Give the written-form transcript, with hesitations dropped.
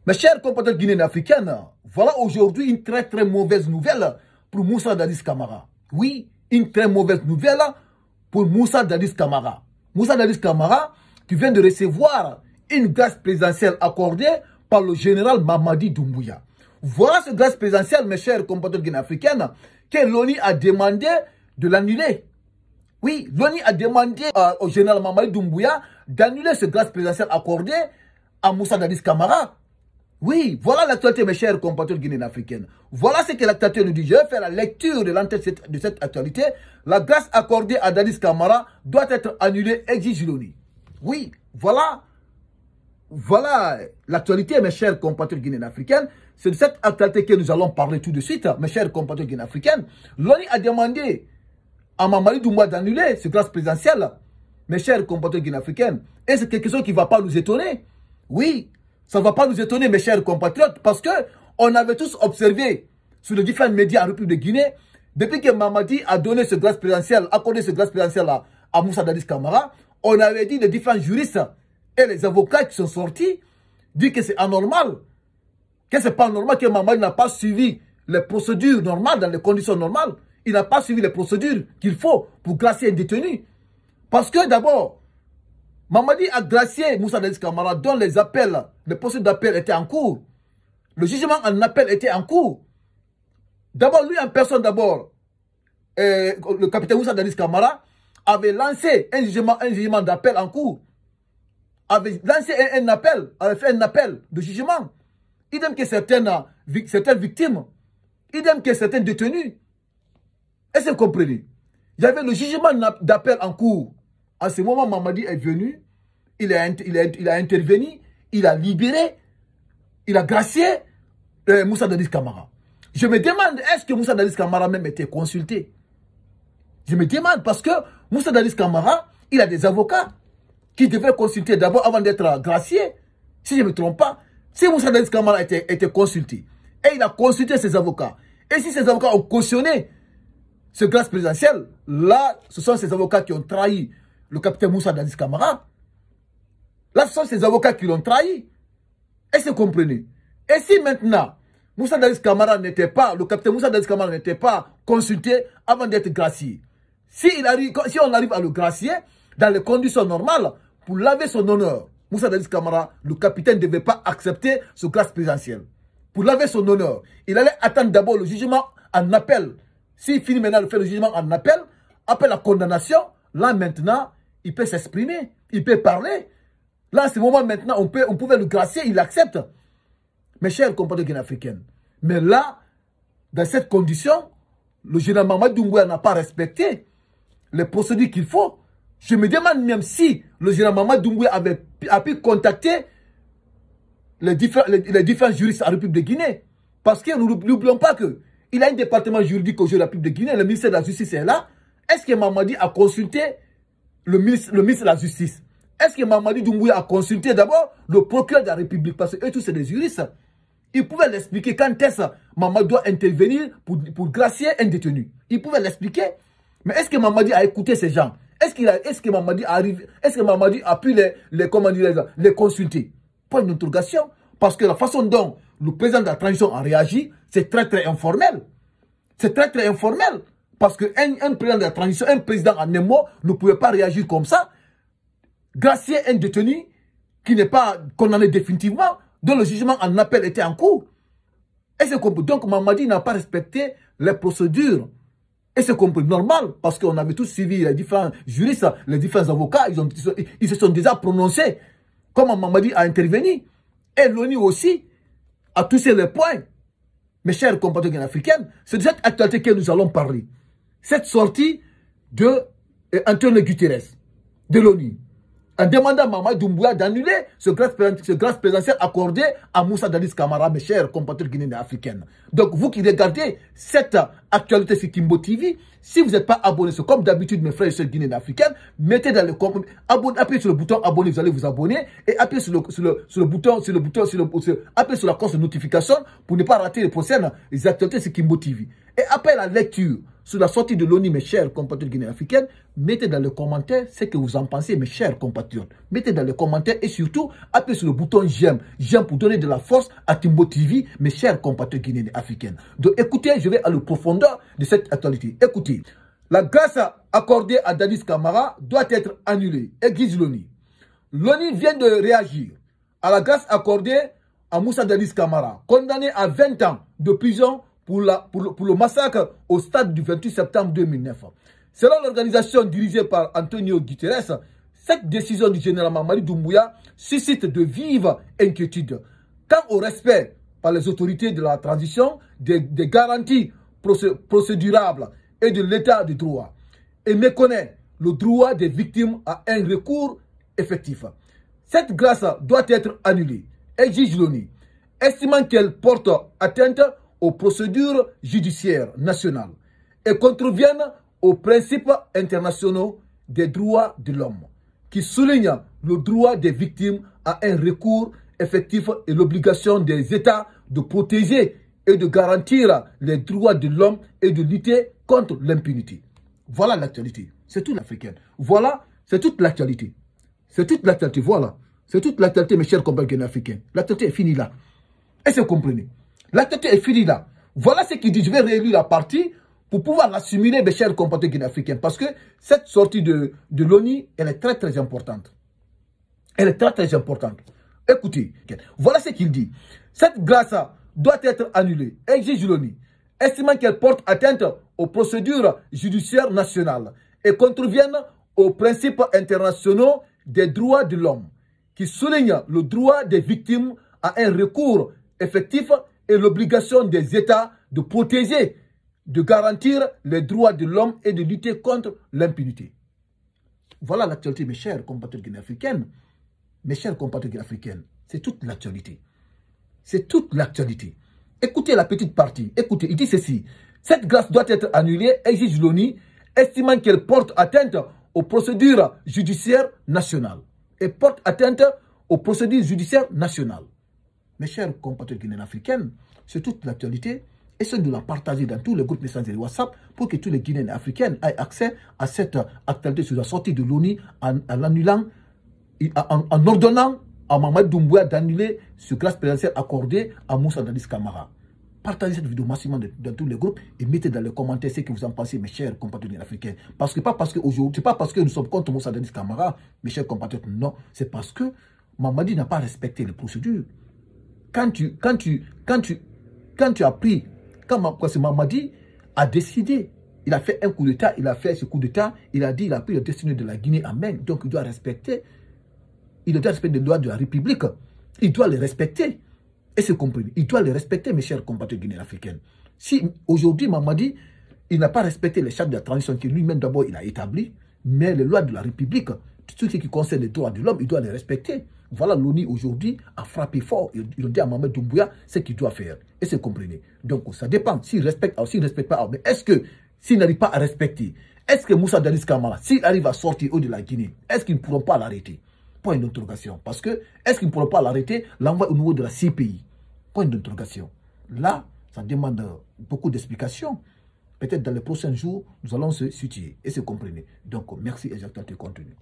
Mes chers compatriotes guinéens africains, voilà aujourd'hui une très très mauvaise nouvelle pour Moussa Dadis Camara. Oui, une très mauvaise nouvelle pour Moussa Dadis Camara. Moussa Dadis Camara qui vient de recevoir une grâce présidentielle accordée par le général Mamadi Doumbouya. Voilà ce grâce présidentielle, mes chers compatriotes guinéens africains, que l'ONU a demandé de l'annuler. Oui, l'ONU a demandé au général Mamadi Doumbouya d'annuler ce grâce présidentielle accordé à Moussa Dadis Camara. Oui, voilà l'actualité, mes chers compatriotes guinéens africains. Voilà ce que l'actualité nous dit. Je vais faire la lecture de l'entête de cette actualité. La grâce accordée à Dadis Camara doit être annulée, exige l'ONU. Oui, voilà l'actualité, mes chers compatriotes guinéens africains. C'est de cette actualité que nous allons parler tout de suite, mes chers compatriotes guinéens africains. L'ONU a demandé à Mamadi Doumbouya d'annuler ce grâce présidentielle, mes chers compatriotes guinéens africains. Et c'est quelque chose qui ne va pas nous étonner. Oui. Ça ne va pas nous étonner, mes chers compatriotes, parce qu'on avait tous observé sur les différents médias en République de Guinée, depuis que Mamadi a donné ce grâce présidentielle, accordé ce grâce présidentielle à Moussa Dadis Camara, on avait dit les différents juristes et les avocats qui sont sortis, disent que c'est anormal, que ce n'est pas normal que Mamadi n'a pas suivi les procédures normales, dans les conditions normales. Il n'a pas suivi les procédures qu'il faut pour gracier un détenu. Parce que d'abord, Mamadi a gracié Moussa Dadis Camara dont les appels, les procédures d'appel étaient en cours. Le jugement en appel était en cours. D'abord, lui en personne d'abord, le capitaine Moussa Dadis Camara avait lancé un jugement d'appel en cours. Avait lancé un appel, avait fait un appel de jugement. Idem que certaines victimes, idem que certains détenus. Est-ce que vous comprenez? Il y avait le jugement d'appel en cours. À ce moment, Mamadi est venu, il a intervenu, il a libéré, il a gracié Moussa Dadis Camara. Je me demande, est-ce que Moussa Dadis Camara même était consulté? Je me demande, parce que Moussa Dadis Camara, il a des avocats qui devaient consulter d'abord avant d'être gracié. Si je ne me trompe pas, si Moussa Dadis Camara était consulté, et il a consulté ses avocats, et si ses avocats ont cautionné ce grâce présidentiel, là, ce sont ses avocats qui ont trahi le capitaine Moussa Dadis Camara. Là, ce sont ses avocats qui l'ont trahi. Est-ce que vous comprenez? Et si maintenant, Moussa Dadis Camara n'était pas, le capitaine Moussa Dadis Camara n'était pas consulté avant d'être gracié, si on arrive à le gracier dans les conditions normales, pour laver son honneur, Moussa Dadis Camara, le capitaine ne devait pas accepter ce grâce présidentiel. Pour laver son honneur, il allait attendre d'abord le jugement en appel. S'il finit maintenant de faire le jugement en appel, après la condamnation, là maintenant, il peut s'exprimer, il peut parler. Là, à ce moment maintenant, on pouvait le gracier, il accepte. Mes chers compatriotes guinéens africains. Mais là, dans cette condition, le général Mamadi Doumbouya n'a pas respecté les procédures qu'il faut. Je me demande même si le général Mamadi Doumbouya a pu contacter les différents juristes en République de Guinée. Parce que nous n'oublions pas qu'il a un département juridique au de la République de Guinée, le ministère de la Justice est là. Est-ce que Mamadi a consulté le ministre de la Justice? Est-ce que Mamadi Doumbouya a consulté d'abord le procureur de la République? Parce que eux tous, c'est des juristes. Ils pouvaient l'expliquer quand est-ce que Mamadi doit intervenir pour gracier un détenu. Ils pouvaient l'expliquer. Mais est-ce que Mamadi a écouté ces gens? Est-ce que Mamadi a pu les consulter? Point d'interrogation. Parce que la façon dont le président de la transition a réagi, c'est très très informel. C'est très très informel. Parce qu'un président de la transition, un président en un mot, ne pouvait pas réagir comme ça. Gracier un détenu qui n'est pas condamné définitivement, dont le jugement en appel était en cours. Donc Mamadi n'a pas respecté les procédures. Et c'est compris normal, parce qu'on avait tous suivi les différents juristes, les différents avocats, ils se sont déjà prononcés. Comment Mamadi a intervenu. Et l'ONU aussi a touché les points. Mes chers compatriotes africains, c'est de cette actualité que nous allons parler. Cette sortie de Antonio Guterres, de l'ONU, en demandant à Mamadi Doumbouya d'annuler ce grâce présidentiel accordé à Moussa Dadis Camara, mes chers compatriotes guinéens africains. Donc, vous qui regardez cette actualité sur Kimbo TV, si vous n'êtes pas abonné, c'est comme d'habitude, mes frères et sœurs guinéens africains, mettez dans le commentaire, appuyez sur le bouton abonner, vous allez vous abonner, et appuyez sur le bouton, appuyez sur la cloche de notification pour ne pas rater les prochaines actualités sur Kimbo TV. Et après la lecture, sur la sortie de l'ONU, mes chers compatriotes guinéens africains. Mettez dans les commentaires ce que vous en pensez, mes chers compatriotes. Mettez dans les commentaires et surtout, appuyez sur le bouton j'aime. J'aime pour donner de la force à Timbo TV, mes chers compatriotes guinéens africains. Donc écoutez, je vais à la profondeur de cette actualité. Écoutez, la grâce accordée à Dadis Camara doit être annulée, exige l'ONU. L'ONU vient de réagir à la grâce accordée à Moussa Dadis Camara, condamné à 20 ans de prison pour le massacre au stade du 28 septembre 2009. Selon l'organisation dirigée par Antonio Guterres, cette décision du général Mamadi Doumbouya suscite de vives inquiétudes quant au respect par les autorités de la transition des garanties procédurables et de l'état de droit et méconnaît le droit des victimes à un recours effectif. Cette grâce doit être annulée, exige l'ONU, estimant qu'elle porte atteinte aux procédures judiciaires nationales et contreviennent aux principes internationaux des droits de l'homme, qui soulignent le droit des victimes à un recours effectif et l'obligation des États de protéger et de garantir les droits de l'homme et de lutter contre l'impunité. Voilà l'actualité. C'est toute l'africaine. Voilà, c'est toute l'actualité. C'est toute l'actualité, voilà. C'est toute l'actualité, mes chers compatriotes africains. L'actualité est finie là. Est-ce que vous comprenez? L'actualité est finie là. Voilà ce qu'il dit. Je vais réélire la partie pour pouvoir l'assimiler, mes chers compatriotes africains. Parce que cette sortie de l'ONU, elle est très très importante. Elle est très très importante. Écoutez, voilà ce qu'il dit. Cette grâce doit être annulée, exige l'ONU, estimant qu'elle porte atteinte aux procédures judiciaires nationales et contreviennent aux principes internationaux des droits de l'homme, qui soulignent le droit des victimes à un recours effectif et l'obligation des États de protéger, de garantir les droits de l'homme et de lutter contre l'impunité. Voilà l'actualité, mes chers compatriotes guinéens africains. Mes chers compatriotes africains, c'est toute l'actualité. C'est toute l'actualité. Écoutez la petite partie. Écoutez, il dit ceci. Cette grâce doit être annulée, exige l'ONU, estimant qu'elle porte atteinte aux procédures judiciaires nationales. Et porte atteinte aux procédures judiciaires nationales. Mes chers compatriotes guinéens africains, c'est toute l'actualité. Essayez de la partager dans tous les groupes messageries WhatsApp pour que tous les Guinéens africains aient accès à cette actualité sur la sortie de l'ONU en l'annulant, en ordonnant à Mamadi Doumbouya d'annuler ce grâce présidentielle accordée à Moussa Dadis Camara. Partagez cette vidéo massivement dans tous les groupes et mettez dans les commentaires ce que vous en pensez, mes chers compatriotes africains. Parce que pas parce que aujourd'hui, c'est pas parce que nous sommes contre Moussa Dadis Camara, mes chers compatriotes, non. C'est parce que Mamadi n'a pas respecté les procédures. Quand tu as pris, quand Mamadi a décidé, il a fait un coup d'État, il a fait ce coup d'État, il a dit, il a pris la destinée de la Guinée en main, donc il doit respecter. Il doit respecter les lois de la République. Il doit les respecter. Et c'est compris. Il doit les respecter, mes chers compatriotes guinéens africains. Si aujourd'hui, Mamadi, il n'a pas respecté les chartes de la transition que lui-même d'abord il a établi, mais les lois de la République, tout ce qui concerne les droits de l'homme, il doit les respecter. Voilà, l'ONU aujourd'hui a frappé fort. Ils ont dit à Mamadi Doumbouya ce qu'il doit faire. Et c'est compris. Donc ça dépend. S'il respecte ou s'il ne respecte pas, mais est-ce que s'il n'arrive pas à respecter, est-ce que Moussa Dadis Camara, s'il arrive à sortir de la Guinée, est-ce qu'ils ne pourront pas l'arrêter? Point d'interrogation. Parce que, est-ce qu'ils ne pourront pas l'arrêter, l'envoyer au niveau de la CPI? Point d'interrogation. Là, ça demande beaucoup d'explications. Peut-être dans les prochains jours, nous allons se situer. Et se comprendre. Donc, merci et j'attends tes contenus.